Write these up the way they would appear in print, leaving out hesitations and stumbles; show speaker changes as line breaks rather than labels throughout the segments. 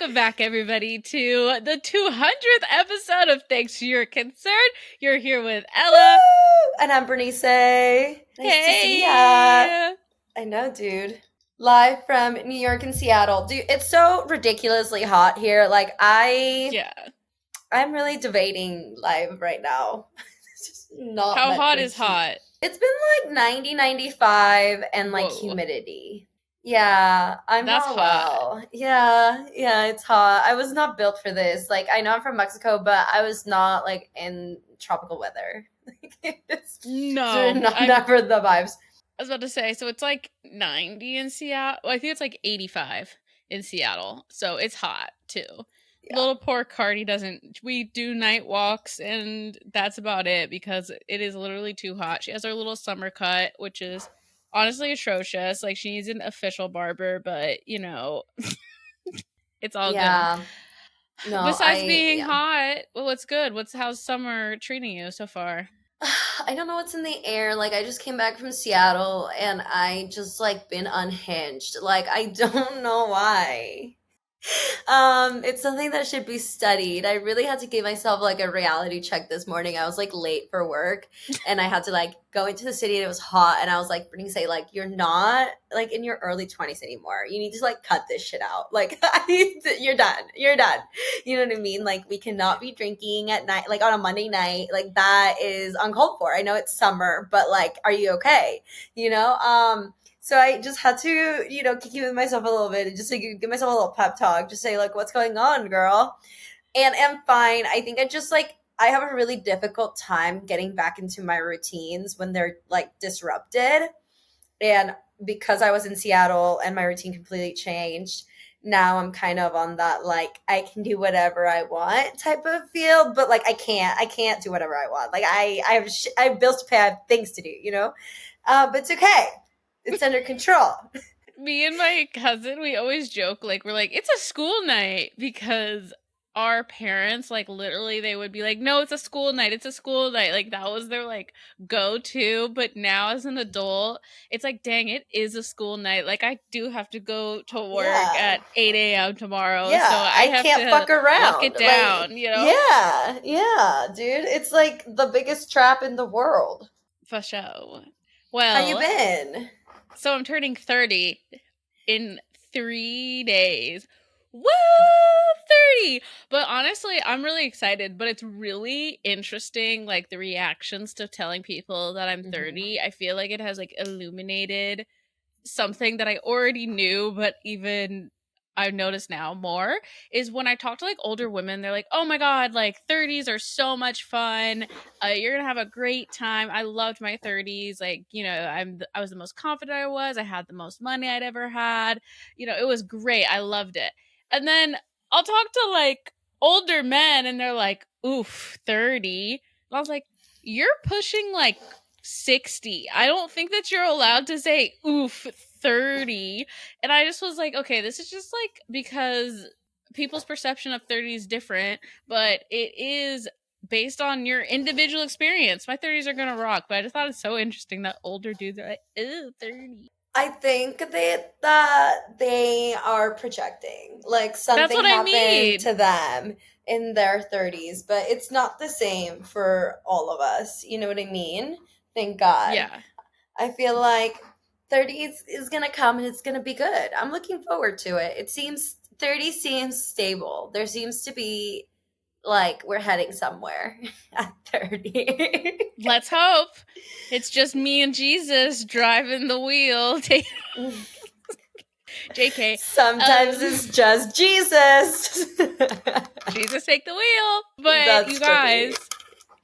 Welcome back, everybody, to the 200th episode of Thanks to Your Concern. You're here with Ella.
Woo! And I'm Berenice. Nice to see ya. I know, dude. Live from New York and Seattle. Dude, it's so ridiculously hot here. Like, I'm really debating live right now. It's just not
How
meant
hot
for
is
heat.
hot?
It's been like 90, 95 and like
Whoa.
humidity. Yeah, I'm
That's
not
hot.
well. Yeah, it's hot. I was not built for this. Like, I know I'm from Mexico, but I was not like in tropical weather.
No,
not for the vibes.
I was about to say, so it's like 90 in Seattle. Well, I think it's like 85 in Seattle. So it's hot too.
Yeah.
Little poor Cardi doesn't. We do night walks, and that's about it because it is literally too hot. She has her little summer cut, which is honestly atrocious. Like, she needs an official barber, but you know, it's all good.
No,
Besides being hot, well, what's good? How's summer treating you so far?
I don't know what's in the air. Like, I just came back from Seattle and I just like been unhinged. Like, I don't know why. It's something that should be studied. I really had to give myself like a reality check this morning. I was like late for work and I had to like go into the city and it was hot and I was like, Brittany, say like, you're not like in your early 20s anymore. You need to like cut this shit out. Like, you're done. You're done. You know what I mean? Like, we cannot be drinking at night, like on a Monday night. Like, that is uncalled for. I know it's summer, but like, are you okay? You know? So I just had to, kick with myself a little bit and just like give myself a little pep talk. Just say like, what's going on, girl? And I'm fine. I think I have a really difficult time getting back into my routines when they're like disrupted. And because I was in Seattle and my routine completely changed, now I'm kind of on that like I can do whatever I want type of feel, but like I can't do whatever I want. Like I have bills to pay, I have things to do, but it's okay. It's under control.
Me and my cousin, we always joke, like, we're like, it's a school night because our parents, like, literally, they would be like, no, it's a school night. It's a school night. Like, that was their, like, go-to. But now as an adult, it's like, dang, it is a school night. Like, I do have to go to work at 8 a.m. tomorrow.
Yeah,
so I have
can't
to
fuck around.
lock it down,
like,
you know?
Yeah, dude. It's like the biggest trap in the world.
For sure. Well,
how you been?
So I'm turning 30 in 3 days. Woo! 30! But honestly, I'm really excited, but it's really interesting, like, the reactions to telling people that I'm 30. I feel like it has, like, illuminated something that I already knew, but even I've noticed now more, is when I talk to, like, older women, they're like, oh my god, like, 30s are so much fun. You're gonna have a great time. I loved my 30s. Like, I was the most confident I was. I had the most money I'd ever had. It was great. I loved it. And then I'll talk to, like, older men, and they're like, oof, 30. And I was like, you're pushing, like, 60. I don't think that you're allowed to say, oof, 30. And I just was like, okay, this is just like because people's perception of 30 is different, but it is based on your individual experience. My 30s are gonna rock, but I just thought it's so interesting that older dudes are like, ew, 30.
I think that they are projecting. Like, something happened to them in their 30s, but it's not the same for all of us. You know what I mean? Thank God.
Yeah.
I feel like 30 is going to come and it's going to be good. I'm looking forward to it. 30 seems stable. There seems to be, like, we're heading somewhere at 30.
Let's hope. It's just me and Jesus driving the wheel. JK.
Sometimes it's just Jesus.
Jesus take the wheel. But that's you guys,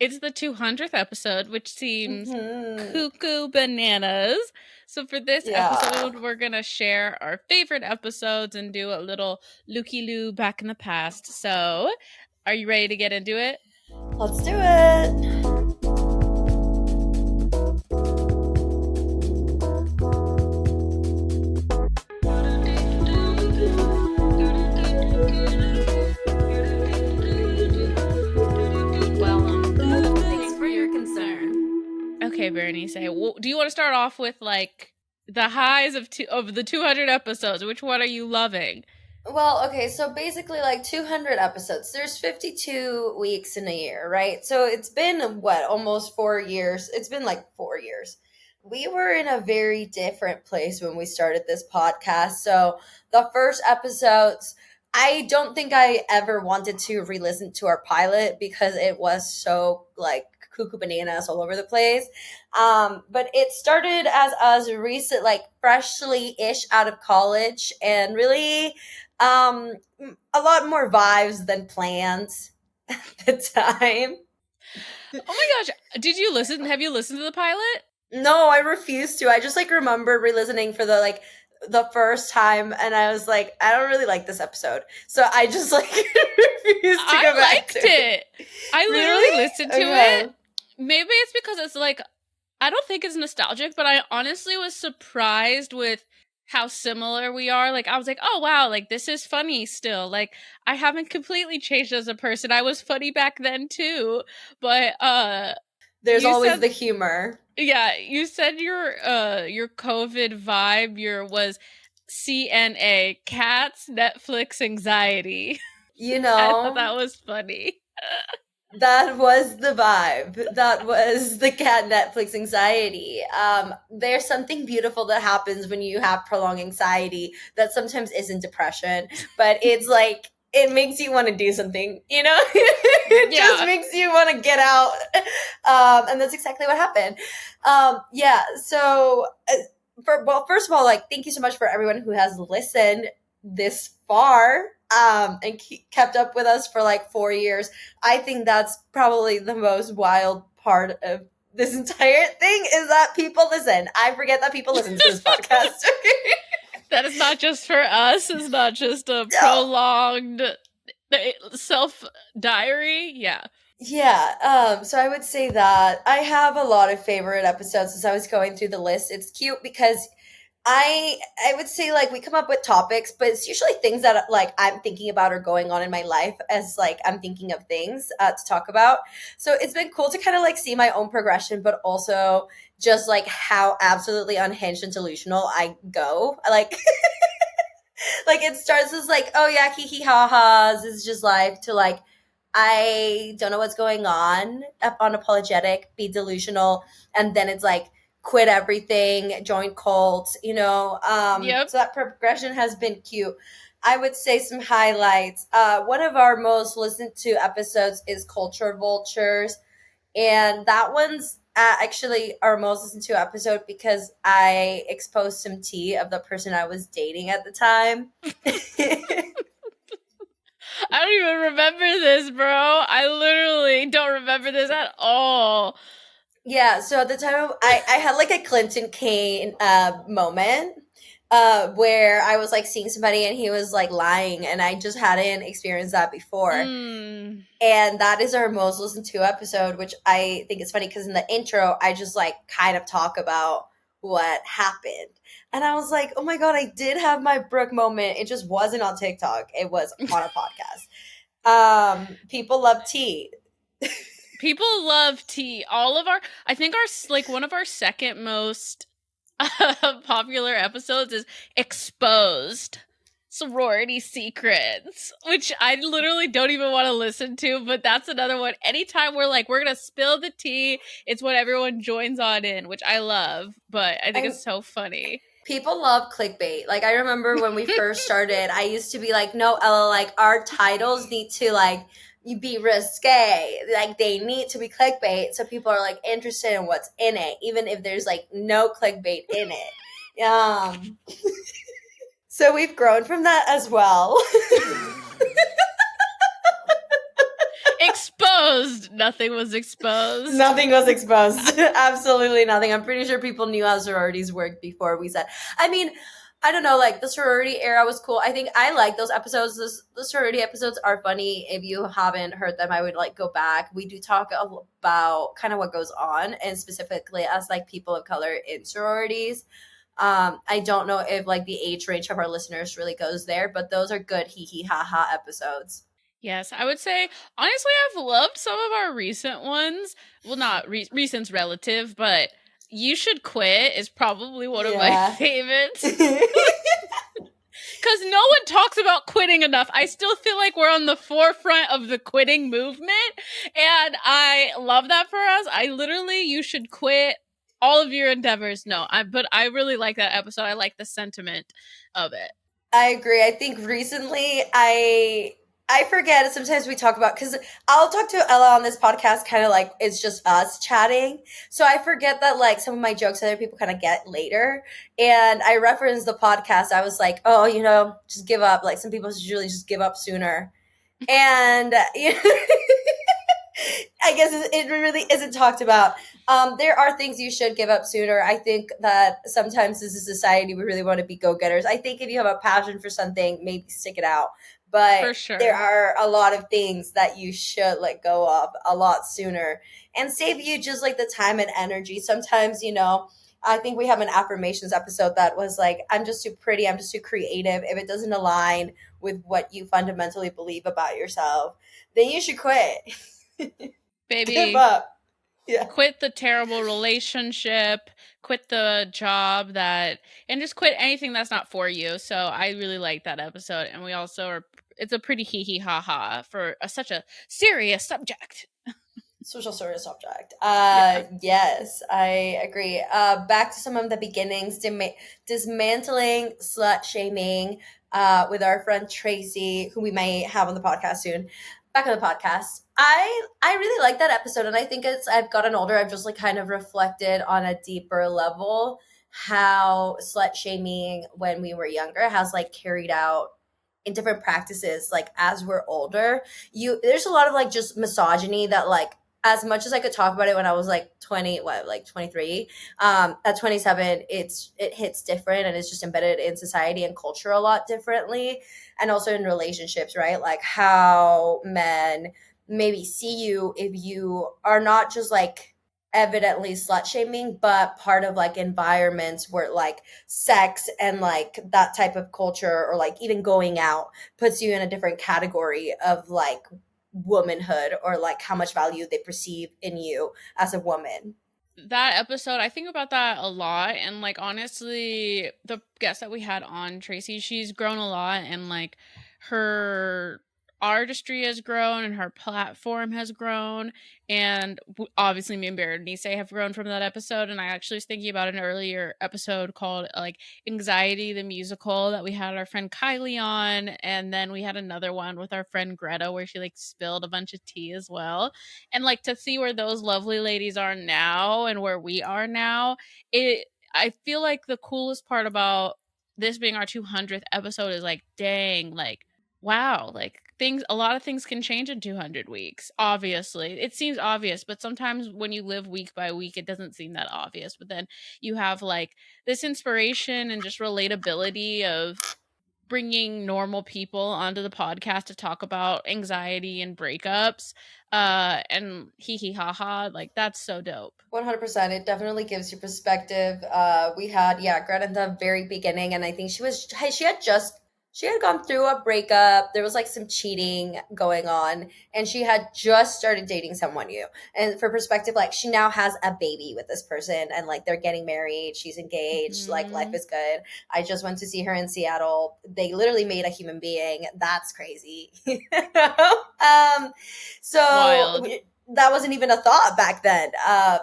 it's the 200th episode, which seems cuckoo bananas. So for this episode, we're going to share our favorite episodes and do a little looky-loo back in the past. So are you ready to get into it?
Let's do it.
Okay, Berenice, do you want to start off with like the highs of the 200 episodes? Which one are you loving?
Well, okay, so basically like 200 episodes. There's 52 weeks in a year, right? So it's been what, almost 4 years. It's been like 4 years. We were in a very different place when we started this podcast. So the first episodes, I don't think I ever wanted to re-listen to our pilot because it was so like cuckoo bananas all over the place. But it started as us recent, like freshly ish out of college, and really um, a lot more vibes than plans at the time.
Oh my gosh, did you listen? Have you listened to the pilot?
No, I refuse to. I just like remember re-listening for the first time, and I was like, I don't really like this episode, so I just like refuse to
I
go back
liked
to it.
it. I literally
Really?
listened to
Okay.
it. Maybe it's because it's like, I don't think it's nostalgic, but I honestly was surprised with how similar we are. Like, I was like, oh wow, like this is funny still. Like, I haven't completely changed as a person. I was funny back then too. But
There's
you
always
said,
the humor.
yeah, you said your COVID vibe, your was CNA, cats, Netflix, anxiety.
You
I thought
know,
that was funny.
that was the vibe. That was the cat Netflix anxiety. There's something beautiful that happens when you have prolonged anxiety that sometimes isn't depression, but it's like it makes you want to do something, you know? It just
Yeah.
makes you want to get out. And that's exactly what happened. Yeah, so well, first of all, like, thank you so much for everyone who has listened this far and kept up with us for like 4 years. I think that's probably the most wild part of this entire thing is that people listen. I forget that people listen to this podcast.
That is not just for us. It's not just a
No.
prolonged self diary. Yeah.
Yeah, so I would say that I have a lot of favorite episodes as I was going through the list. It's cute because I would say like we come up with topics, but it's usually things that like I'm thinking about or going on in my life as like I'm thinking of things to talk about. So it's been cool to kind of like see my own progression, but also just like how absolutely unhinged and delusional I go. Like like it starts as like, oh yeah, hee hee ha ha's, it's just life, to like I don't know what's going on, unapologetic, be delusional, and then it's like quit everything, join cults, you know.
Yep.
So that progression has been cute. I would say some highlights. One of our most listened to episodes is Culture Vultures, and that one's actually our most listened to episode because I exposed some tea of the person I was dating at the time.
I don't even remember this, bro. I literally don't remember this at all.
Yeah, so at the time I had like a Clinton Kane moment where I was like seeing somebody and he was like lying and I just hadn't experienced that before.
Mm.
And that is our most listened to episode, which I think is funny because in the intro I just like kind of talk about what happened. And I was like, oh my God, I did have my Brooke moment. It just wasn't on TikTok. It was on a podcast. People love tea.
People love tea. All of our, I think our, like, one of our second most popular episodes is Exposed Sorority Secrets, which I literally don't even want to listen to, but that's another one. Anytime we're like, we're going to spill the tea, it's what everyone joins on in, which I love, but I think
I
it's so funny.
People love clickbait. Like I remember when we first started, I used to be like, no, Ella, like our titles need to like you be risque. Like they need to be clickbait. So people are like interested in what's in it, even if there's like no clickbait in it. So we've grown from that as well.
Exposed! Nothing was exposed.
Nothing was exposed. Absolutely nothing. I'm pretty sure people knew how sororities worked before we said. I mean, I don't know, like the sorority era was cool. I think I like those episodes. The sorority episodes are funny. If you haven't heard them, I would like go back. We do talk about kind of what goes on and specifically as like people of color in sororities. I don't know if like the age range of our listeners really goes there, but those are good hee hee ha ha episodes.
Yes, I would say, honestly, I've loved some of our recent ones. Well, not recent's relative, but You Should Quit is probably one of my
Yeah.
favorites. because no one talks about quitting enough. I still feel like we're on the forefront of the quitting movement, and I love that for us. You should quit all of your endeavors. No, but I really like that episode. I like the sentiment of it.
I agree. I think recently I forget sometimes we talk about because I'll talk to Ella on this podcast kind of like it's just us chatting. So I forget that like some of my jokes other people kind of get later. And I referenced the podcast. I was like, oh, just give up. Like some people usually just give up sooner. And I guess it really isn't talked about. There are things you should give up sooner. I think that sometimes as a society, we really want to be go getters. I think if you have a passion for something, maybe stick it out. But
For
there
sure.
are a lot of things that you should let go of a lot sooner and save you just like the time and energy. Sometimes, I think we have an affirmations episode that was like, I'm just too pretty, I'm just too creative. If it doesn't align with what you fundamentally believe about yourself, then you should quit. Give
Baby,
up. Yeah.
quit the terrible relationship, quit the job and just quit anything that's not for you. So I really like that episode. And we also it's a pretty hee hee ha ha for such a serious subject.
Social service object.
Yeah.
Yes, I agree. Back to some of the beginnings, dismantling slut shaming with our friend Tracy, who we may have on the podcast soon. Back on the podcast. I really like that episode, and I think as I've gotten older, I've just like kind of reflected on a deeper level how slut shaming when we were younger has like carried out in different practices like as we're older. There's a lot of like just misogyny that like as much as I could talk about it when I was like 23, at 27, it hits different and it's just embedded in society and culture a lot differently. And also in relationships, right? Like how men maybe see you if you are not just like evidently slut shaming, but part of like environments where like sex and like that type of culture or like even going out puts you in a different category of like womanhood or like how much value they perceive in you as a woman.
That episode, I think about that a lot. And like, honestly, the guest that we had on, Tracy, she's grown a lot, and like her artistry has grown and her platform has grown. And obviously, me and Berenice have grown from that episode. And I actually was thinking about an earlier episode called like Anxiety the Musical that we had our friend Kylie on. And then we had another one with our friend Greta where she like spilled a bunch of tea as well. And like to see where those lovely ladies are now and where we are now, it I feel like the coolest part about this being our 200th episode is like, dang, like wow, like a lot of things can change in 200 weeks. Obviously it seems obvious, but sometimes when you live week by week it doesn't seem that obvious. But then you have like this inspiration and just relatability of bringing normal people onto the podcast to talk about anxiety and breakups, and hee hee ha ha, like that's so dope.
100%. It definitely gives you perspective. We had, yeah, Greta in the very beginning, and I think she had gone through a breakup. There was like some cheating going on, and she had just started dating someone new. And for perspective, like she now has a baby with this person, and like they're getting married, she's engaged, like life
Mm-hmm.
is good. I just went to see her in Seattle. They literally made a human being. That's crazy. So
Wild.
that wasn't even a thought back then. I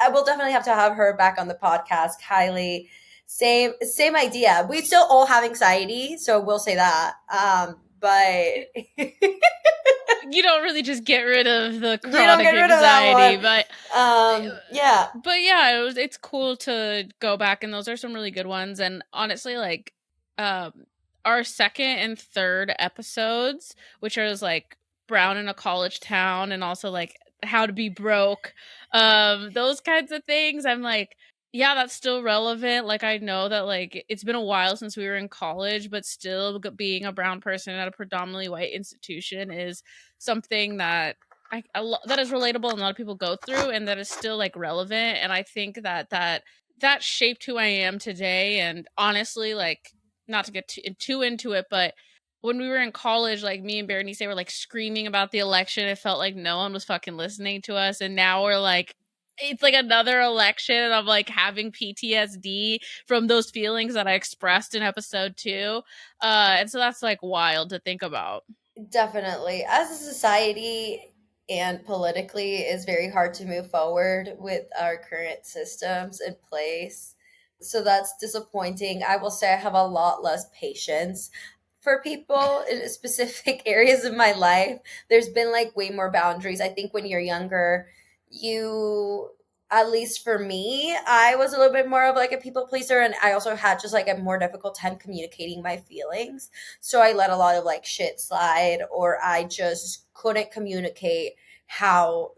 will definitely have to have her back on the podcast. Kylie, same idea. We still all have anxiety, so we'll say that. But
You don't really just get rid of the
you don't
chronic
get rid of that
anxiety,
one.
but
Yeah,
yeah, it's cool to go back, and those are some really good ones. And honestly, like um our second and third episodes, which are like Brown in a College Town and also like How to Be Broke, those kinds of things, I'm like, yeah, that's still relevant. Like I know that like it's been a while since we were in college, but still being a brown person at a predominantly white institution is something that that is relatable and a lot of people go through, and that is still like relevant. And I think that shaped who I am today. And honestly, like not to get too into it, but when we were in college, like me and Berenice were like screaming about the election. It felt like no one was fucking listening to us, and now we're like it's like another election and I'm like having PTSD from those feelings that I expressed in episode 2. And so that's like wild to think about.
Definitely. As a society and politically, it's very hard to move forward with our current systems in place. So that's disappointing. I will say I have a lot less patience for people in specific areas of my life. There's been like way more boundaries. I think when you're younger, you, at least for me, I was a little bit more of like a people pleaser, and I also had just like a more difficult time communicating my feelings. So I let a lot of like shit slide, or I just couldn't communicate how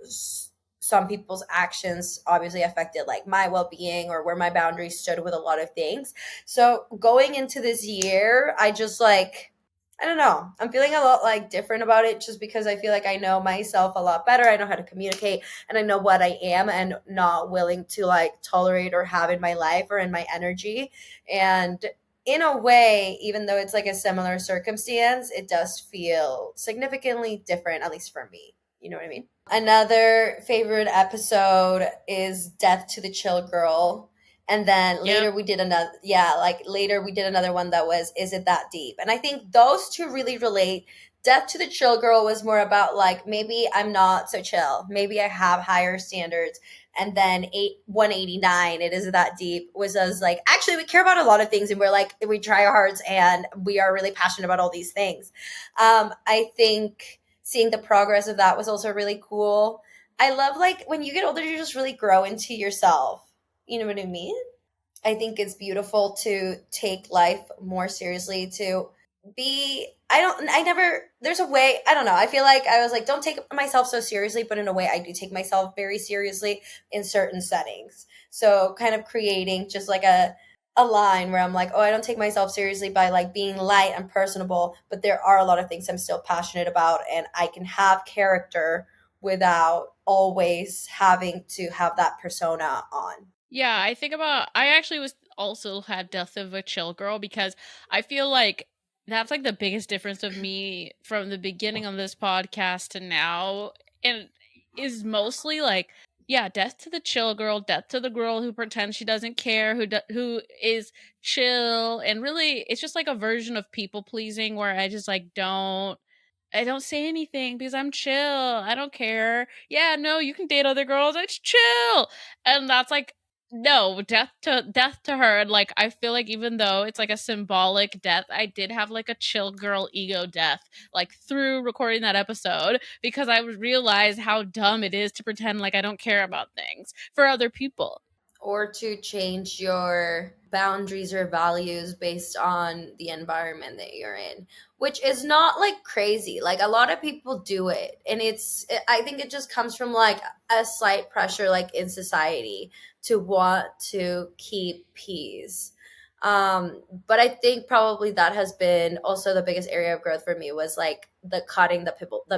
some people's actions obviously affected like my well-being or where my boundaries stood with a lot of things. So going into this year, I just like, I don't know. I'm feeling a lot like different about it just because I feel like I know myself a lot better. I know how to communicate and I know what I am and not willing to like tolerate or have in my life or in my energy. And in a way, even though it's like a similar circumstance, it does feel significantly different, at least for me. You know what I mean? Another favorite episode is Death to the Chill Girl. And then
Yep.
later we did another, yeah, like later we did another one that was Is It That Deep? And I think those two really relate. Death to the Chill Girl was more about like maybe I'm not so chill. Maybe I have higher standards. And then 189, It Is That Deep was us like, actually we care about a lot of things and we're like we try our hearts and we are really passionate about all these things. I think seeing the progress of that was also really cool. I love like when you get older, you just really grow into yourself. You know what I mean? I think it's beautiful to take life more seriously, to be, I never, there's a way, I don't know. I feel like I was like, don't take myself so seriously, but in a way, I do take myself very seriously in certain settings. So kind of creating just like a line where I'm like, oh, I don't take myself seriously by like being light and personable, but there are a lot of things I'm still passionate about, and I can have character without always having to have that persona on.
Yeah, I think about I actually was also had Death of a Chill Girl because I feel like that's like the biggest difference of me from the beginning of this podcast to now, and is mostly like, yeah, death to the chill girl, death to the girl who pretends she doesn't care, who is chill, and really it's just like a version of people pleasing where I just like I don't say anything because I'm chill. I don't care. Yeah, no, you can date other girls. It's chill. And that's like no, death to her. And like I feel like even though it's like a symbolic death, I did have like a chill girl ego death like through recording that episode because I would realize how dumb it is to pretend like I don't care about things for other people.
Or to change your boundaries or values based on the environment that you're in, which is not like crazy. Like a lot of people do it, and I think it just comes from like a slight pressure like in society to want to keep peace. But I think probably that has been also the biggest area of growth for me was like the cutting the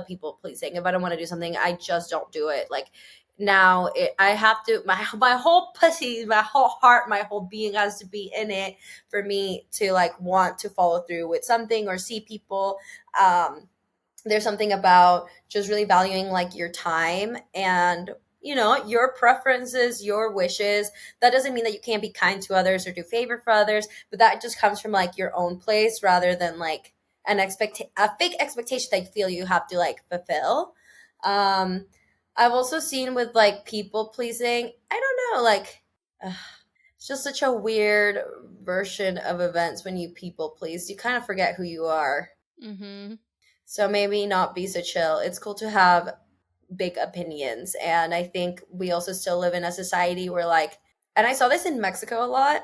people pleasing. If I don't want to do something, I just don't do it. Like now I have to, my whole pussy, my whole heart, my whole being has to be in it for me to like want to follow through with something or see people. There's something about just really valuing like your time and your preferences, your wishes. That doesn't mean that you can't be kind to others or do favor for others, but that just comes from like your own place rather than like a fake expectation that you feel you have to like fulfill. um I've also seen with like people pleasing, I don't know, like it's just such a weird version of events. When you people please, you kind of forget who you are.
Mhm.
So maybe not be so chill. It's cool to have big opinions. And I think we also still live in a society where like, and I saw this in Mexico a lot,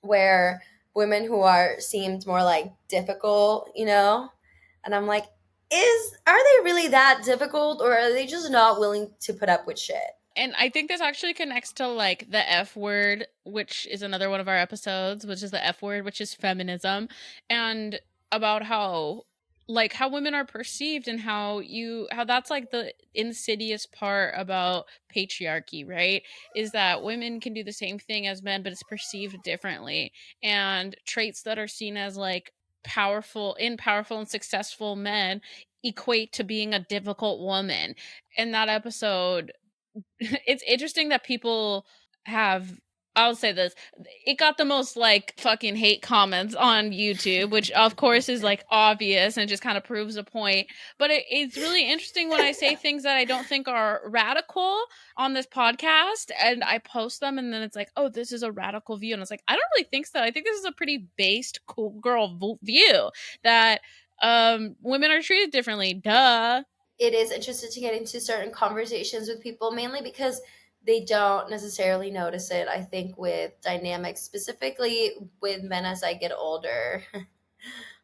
where women who are seemed more like difficult. And I'm like, are they really that difficult, or are they just not willing to put up with shit?
And I think this actually connects to like the F word, which is another one of our episodes, which is the F word, which is feminism, and about how women are perceived and how that's like the insidious part about patriarchy, right? Is that women can do the same thing as men, but it's perceived differently. And traits that are seen as like powerful and successful men equate to being a difficult woman. In that episode, it's interesting that people have, I'll say this, it got the most like fucking hate comments on YouTube, which of course is like obvious and just kind of proves a point. But it's really interesting when I say things that I don't think are radical on this podcast and I post them, and then it's like, oh, this is a radical view. And it's like, I don't really think so. I think this is a pretty based, cool girl view that women are treated differently. Duh.
It is interesting to get into certain conversations with people, mainly because they don't necessarily notice it. I think with dynamics, specifically with men as I get older,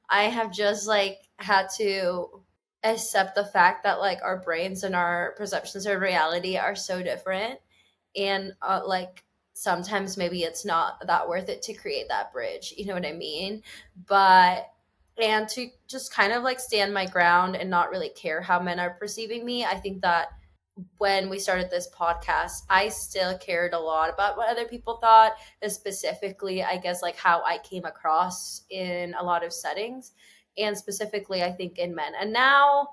I have just like had to accept the fact that like our brains and our perceptions of reality are so different. And like sometimes maybe it's not that worth it to create that bridge. You know what I mean? But and to just kind of like stand my ground and not really care how men are perceiving me. I think that when we started this podcast, I still cared a lot about what other people thought, specifically, I guess, like how I came across in a lot of settings, and specifically, I think in men. And now,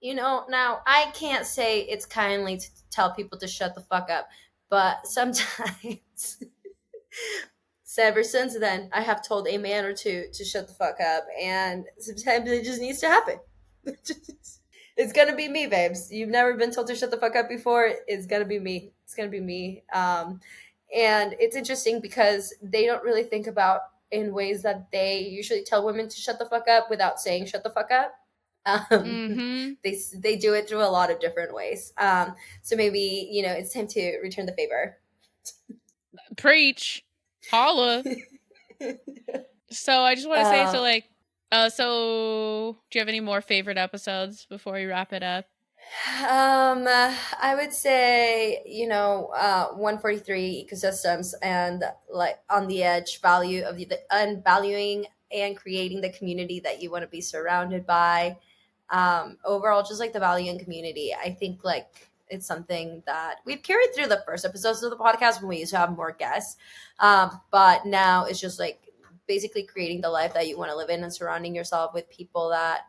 now I can't say it's kindly to tell people to shut the fuck up, but sometimes. So ever since then, I have told a man or two to shut the fuck up, and sometimes it just needs to happen. It's gonna be me, babes. You've never been told to shut the fuck up before. It's gonna be me. It's gonna be me. And it's interesting because they don't really think about in ways that they usually tell women to shut the fuck up without saying shut the fuck up.
Mm-hmm.
They do it through a lot of different ways. So maybe it's time to return the favor.
Preach. Holla. So I just want to say, so
uh,
like, so do you have any more favorite episodes before we wrap it up?
I would say 143 ecosystems and like on the edge value of and valuing and creating the community that you want to be surrounded by. Overall, just like the value and community, I think like it's something that we've carried through the first episodes of the podcast when we used to have more guests. But now it's just like basically creating the life that you want to live in and surrounding yourself with people that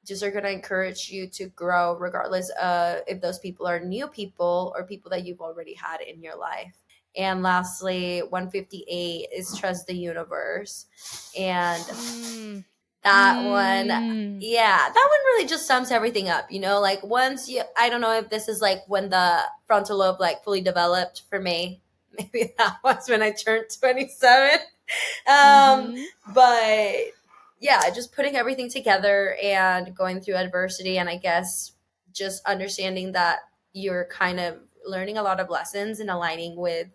just are going to encourage you to grow regardless of if those people are new people or people that you've already had in your life. And lastly, 158 is trust the universe. And
Mm.
that one,
Mm.
yeah, that one really just sums everything up, like once I don't know if this is like when the frontal lobe like fully developed for me. Maybe that was when I turned 27.
Mm-hmm.
But yeah, just putting everything together and going through adversity, and I guess just understanding that you're kind of learning a lot of lessons and aligning with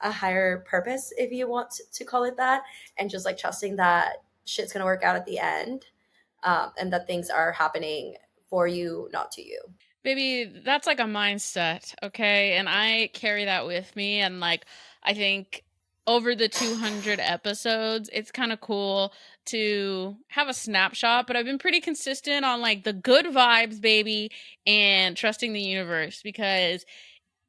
a higher purpose, if you want to call it that, and just like trusting that shit's gonna work out at the end, and that things are happening for you, not to you.
Baby, that's like a mindset, okay? And I carry that with me. And like, I think over the 200 episodes, it's kind of cool to have a snapshot, but I've been pretty consistent on like the good vibes, baby, and trusting the universe, because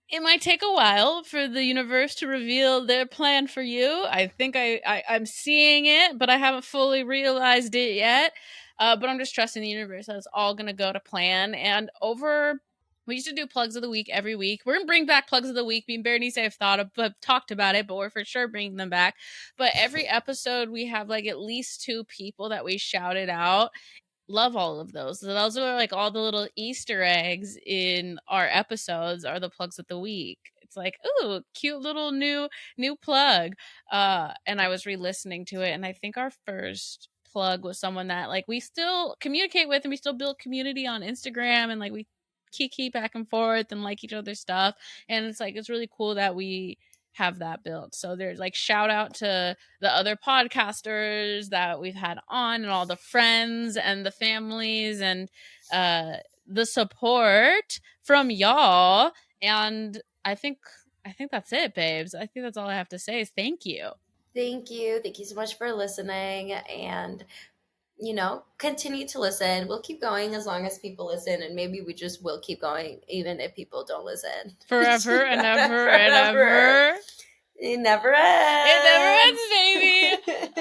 it might take a while for the universe to reveal their plan for you. I think I'm seeing it, but I haven't fully realized it yet. But I'm just trusting the universe that it's all gonna go to plan. And we used to do plugs of the week every week. We're gonna bring back plugs of the week. Me and Berenice have talked about it, but we're for sure bringing them back. But every episode we have like at least 2 people that we shouted out. Love all of those. So those are like all the little Easter eggs in our episodes are the plugs of the week. It's like, ooh, cute little new plug. And I was re-listening to it, and I think our first plug was someone that like we still communicate with, and we still build community on Instagram, and like we kiki back and forth and like each other's stuff. And it's like it's really cool that we have that built. So there's like shout out to the other podcasters that we've had on, and all the friends and the families, and the support from y'all. And I think that's it, babes. I think that's all I have to say is thank you.
Thank you so much for listening, and continue to listen. We'll keep going as long as people listen, and maybe we just will keep going even if people don't listen.
Forever and ever and
Forever.
ever.
It never
It never ends,
ends.
baby.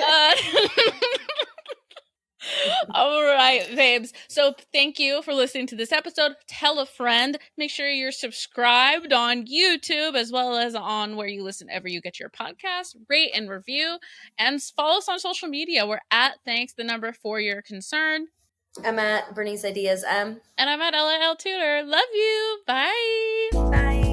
All right, babes. So thank you for listening to this episode. Tell a friend. Make sure you're subscribed on YouTube as well as on where you listen ever you get your podcast. Rate and review. And follow us on social media. We're at thanks the number for your concern.
I'm at Bernice Ideas M.
And I'm at Ella L Tutor. Love you. Bye.
Bye.